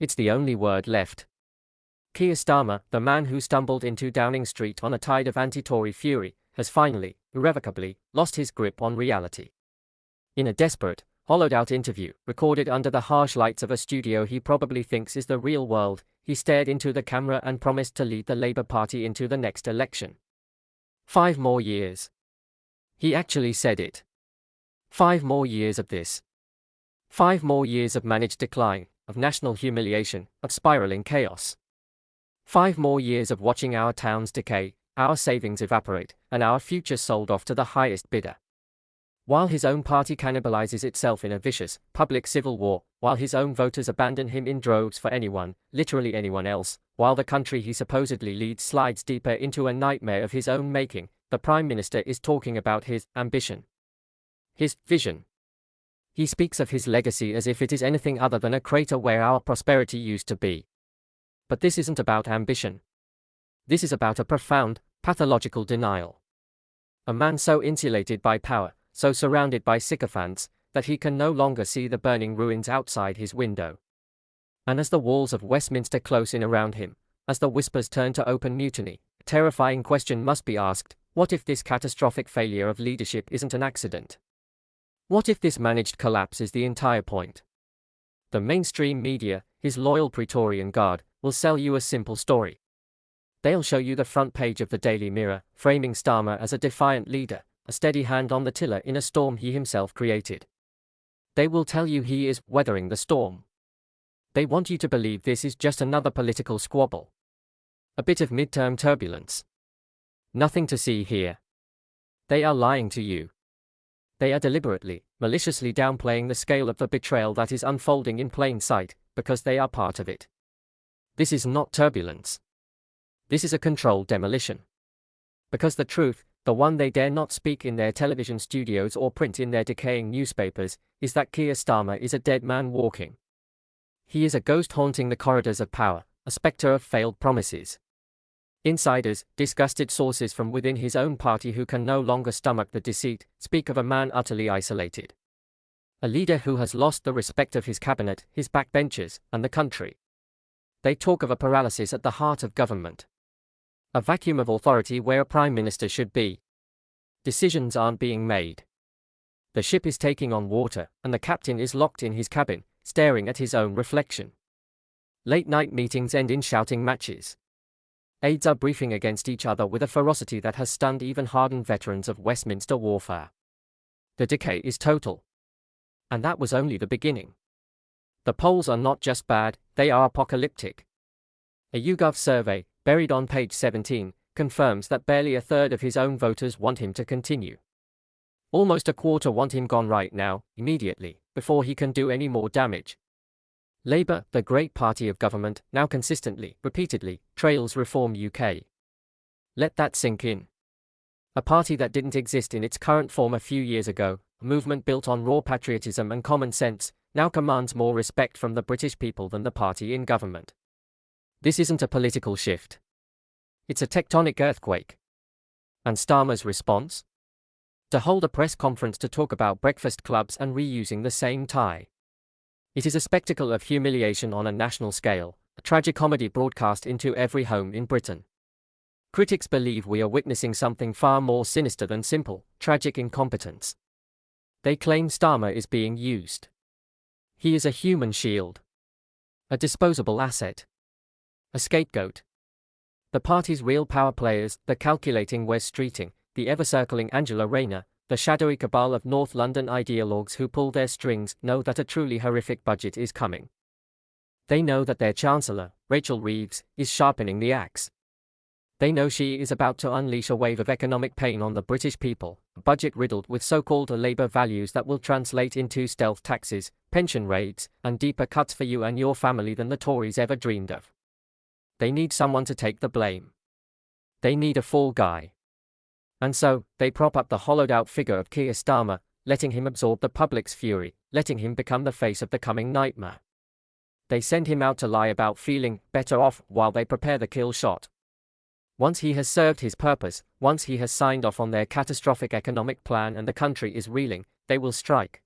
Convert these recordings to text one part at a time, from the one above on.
It's the only word left. Keir Starmer, the man who stumbled into Downing Street on a tide of anti-Tory fury, has finally, irrevocably, lost his grip on reality. In a desperate, hollowed-out interview, recorded under the harsh lights of a studio he probably thinks is the real world, he stared into the camera and promised to lead the Labour Party into the next election. 5 more years. He actually said it. 5 more years of this. 5 more years of managed decline, of national humiliation, of spiraling chaos. 5 more years of watching our towns decay, our savings evaporate, and our future sold off to the highest bidder. While his own party cannibalizes itself in a vicious, public civil war, while his own voters abandon him in droves for anyone, literally anyone else, while the country he supposedly leads slides deeper into a nightmare of his own making, the Prime Minister is talking about his ambition. His vision. He speaks of his legacy as if it is anything other than a crater where our prosperity used to be. But this isn't about ambition. This is about a profound, pathological denial. A man so insulated by power, so surrounded by sycophants, that he can no longer see the burning ruins outside his window. And as the walls of Westminster close in around him, as the whispers turn to open mutiny, a terrifying question must be asked: what if this catastrophic failure of leadership isn't an accident? What if this managed collapse is the entire point? The mainstream media, his loyal Praetorian Guard, will sell you a simple story. They'll show you the front page of the Daily Mirror, framing Starmer as a defiant leader, a steady hand on the tiller in a storm he himself created. They will tell you he is weathering the storm. They want you to believe this is just another political squabble. A bit of midterm turbulence. Nothing to see here. They are lying to you. They are deliberately, maliciously downplaying the scale of the betrayal that is unfolding in plain sight, because they are part of it. This is not turbulence. This is a controlled demolition. Because the truth, the one they dare not speak in their television studios or print in their decaying newspapers, is that Keir Starmer is a dead man walking. He is a ghost haunting the corridors of power, a spectre of failed promises. Insiders, disgusted sources from within his own party who can no longer stomach the deceit, speak of a man utterly isolated. A leader who has lost the respect of his cabinet, his backbenchers, and the country. They talk of a paralysis at the heart of government. A vacuum of authority where a prime minister should be. Decisions aren't being made. The ship is taking on water, and the captain is locked in his cabin, staring at his own reflection. Late-night meetings end in shouting matches. Aides are briefing against each other with a ferocity that has stunned even hardened veterans of Westminster warfare. The decay is total. And that was only the beginning. The polls are not just bad, they are apocalyptic. A YouGov survey, buried on page 17, confirms that barely a third of his own voters want him to continue. Almost a quarter want him gone right now, immediately, before he can do any more damage. Labour, the great party of government, now consistently, repeatedly, trails Reform UK. Let that sink in. A party that didn't exist in its current form a few years ago, a movement built on raw patriotism and common sense, now commands more respect from the British people than the party in government. This isn't a political shift. It's a tectonic earthquake. And Starmer's response? To hold a press conference to talk about breakfast clubs and reusing the same tie. It is a spectacle of humiliation on a national scale, a tragicomedy broadcast into every home in Britain. Critics believe we are witnessing something far more sinister than simple, tragic incompetence. They claim Starmer is being used. He is a human shield. A disposable asset. A scapegoat. The party's real power players, the calculating Wes Streeting, the ever-circling Angela Rayner, the shadowy cabal of North London ideologues who pull their strings, know that a truly horrific budget is coming. They know that their Chancellor, Rachel Reeves, is sharpening the axe. They know she is about to unleash a wave of economic pain on the British people, a budget riddled with so-called Labour values that will translate into stealth taxes, pension raids, and deeper cuts for you and your family than the Tories ever dreamed of. They need someone to take the blame. They need a fall guy. And so, they prop up the hollowed-out figure of Keir Starmer, letting him absorb the public's fury, letting him become the face of the coming nightmare. They send him out to lie about feeling better off while they prepare the kill shot. Once he has served his purpose, once he has signed off on their catastrophic economic plan and the country is reeling, they will strike.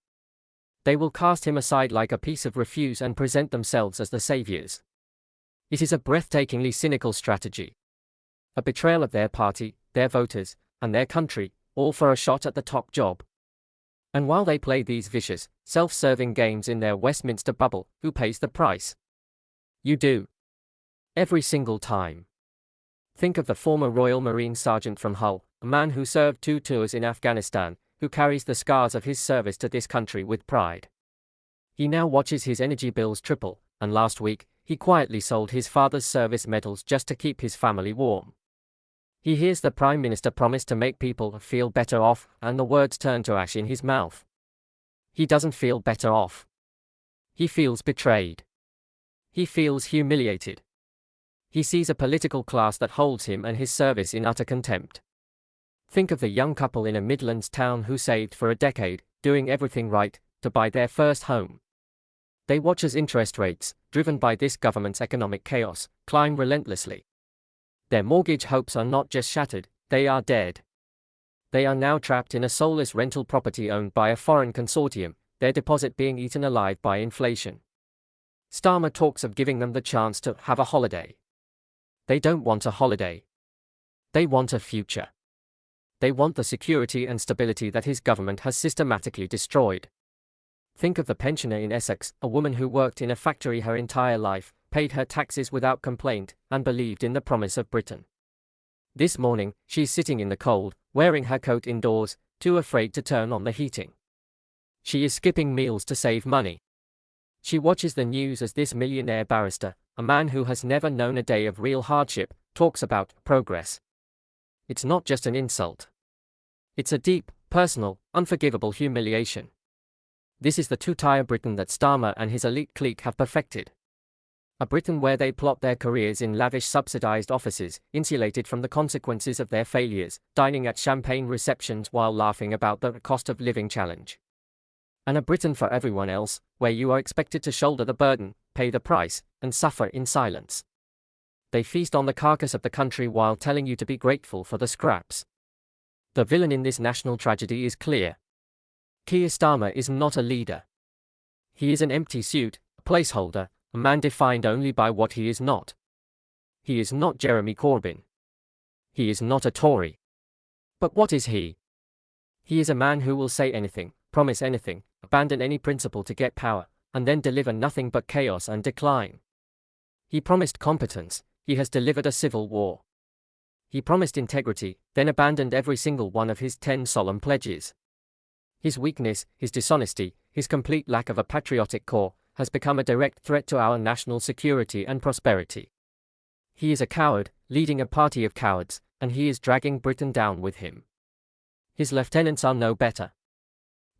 They will cast him aside like a piece of refuse and present themselves as the saviors. It is a breathtakingly cynical strategy. A betrayal of their party, their voters, and their country, all for a shot at the top job. And while they play these vicious, self-serving games in their Westminster bubble, who pays the price? You do. Every single time. Think of the former Royal Marine Sergeant from Hull, a man who served 2 tours in Afghanistan, who carries the scars of his service to this country with pride. He now watches his energy bills triple, and last week, he quietly sold his father's service medals just to keep his family warm. He hears the Prime Minister promise to make people feel better off, and the words turn to ash in his mouth. He doesn't feel better off. He feels betrayed. He feels humiliated. He sees a political class that holds him and his service in utter contempt. Think of the young couple in a Midlands town who saved for a decade, doing everything right, to buy their first home. They watch as interest rates, driven by this government's economic chaos, climb relentlessly. Their mortgage hopes are not just shattered, they are dead. They are now trapped in a soulless rental property owned by a foreign consortium, their deposit being eaten alive by inflation. Starmer talks of giving them the chance to have a holiday. They don't want a holiday. They want a future. They want the security and stability that his government has systematically destroyed. Think of the pensioner in Essex, a woman who worked in a factory her entire life, paid her taxes without complaint, and believed in the promise of Britain. This morning, she's sitting in the cold, wearing her coat indoors, too afraid to turn on the heating. She is skipping meals to save money. She watches the news as this millionaire barrister, a man who has never known a day of real hardship, talks about progress. It's not just an insult. It's a deep, personal, unforgivable humiliation. This is the two-tier Britain that Starmer and his elite clique have perfected. A Britain where they plot their careers in lavish subsidized offices, insulated from the consequences of their failures, dining at champagne receptions while laughing about the cost of living challenge. And a Britain for everyone else, where you are expected to shoulder the burden, pay the price, and suffer in silence. They feast on the carcass of the country while telling you to be grateful for the scraps. The villain in this national tragedy is clear. Keir Starmer is not a leader. He is an empty suit, a placeholder, a man defined only by what he is not. He is not Jeremy Corbyn. He is not a Tory. But what is he? He is a man who will say anything, promise anything, abandon any principle to get power, and then deliver nothing but chaos and decline. He promised competence, he has delivered a civil war. He promised integrity, then abandoned every single one of his 10 solemn pledges. His weakness, his dishonesty, his complete lack of a patriotic core, has become a direct threat to our national security and prosperity. He is a coward, leading a party of cowards, and he is dragging Britain down with him. His lieutenants are no better.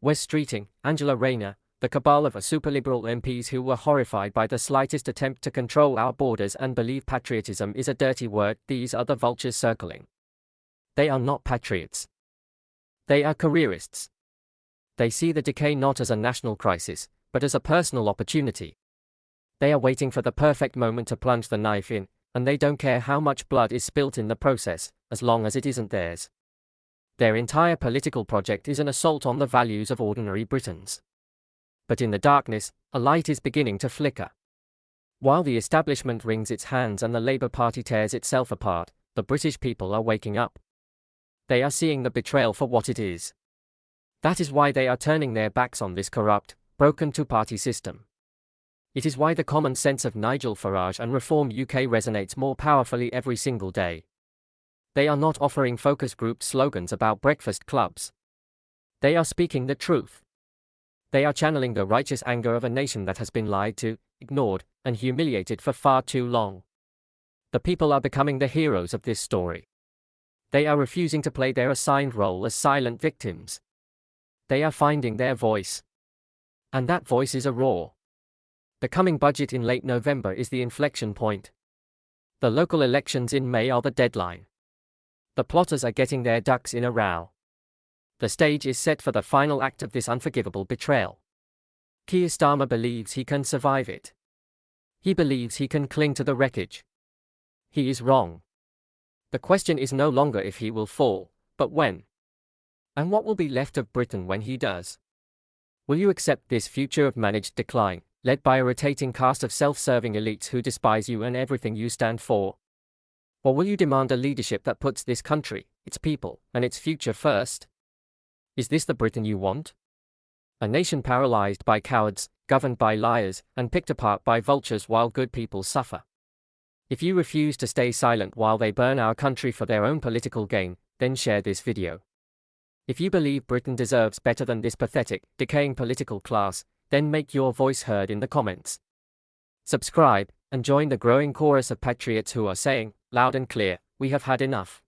Wes Streeting, Angela Rayner, the cabal of super-liberal MPs who were horrified by the slightest attempt to control our borders and believe patriotism is a dirty word, these are the vultures circling. They are not patriots. They are careerists. They see the decay not as a national crisis, but as a personal opportunity. They are waiting for the perfect moment to plunge the knife in, and they don't care how much blood is spilt in the process, as long as it isn't theirs. Their entire political project is an assault on the values of ordinary Britons. But in the darkness, a light is beginning to flicker. While the establishment wrings its hands and the Labour Party tears itself apart, the British people are waking up. They are seeing the betrayal for what it is. That is why they are turning their backs on this corrupt, broken two-party system. It is why the common sense of Nigel Farage and Reform UK resonates more powerfully every single day. They are not offering focus group slogans about breakfast clubs. They are speaking the truth. They are channeling the righteous anger of a nation that has been lied to, ignored, and humiliated for far too long. The people are becoming the heroes of this story. They are refusing to play their assigned role as silent victims. They are finding their voice. And that voice is a roar. The coming budget in late November is the inflection point. The local elections in May are the deadline. The plotters are getting their ducks in a row. The stage is set for the final act of this unforgivable betrayal. Keir Starmer believes he can survive it. He believes he can cling to the wreckage. He is wrong. The question is no longer if he will fall, but when. And what will be left of Britain when he does? Will you accept this future of managed decline, led by a rotating cast of self-serving elites who despise you and everything you stand for? Or will you demand a leadership that puts this country, its people, and its future first? Is this the Britain you want? A nation paralyzed by cowards, governed by liars, and picked apart by vultures while good people suffer. If you refuse to stay silent while they burn our country for their own political gain, then share this video. If you believe Britain deserves better than this pathetic, decaying political class, then make your voice heard in the comments. Subscribe, and join the growing chorus of patriots who are saying, loud and clear, we have had enough.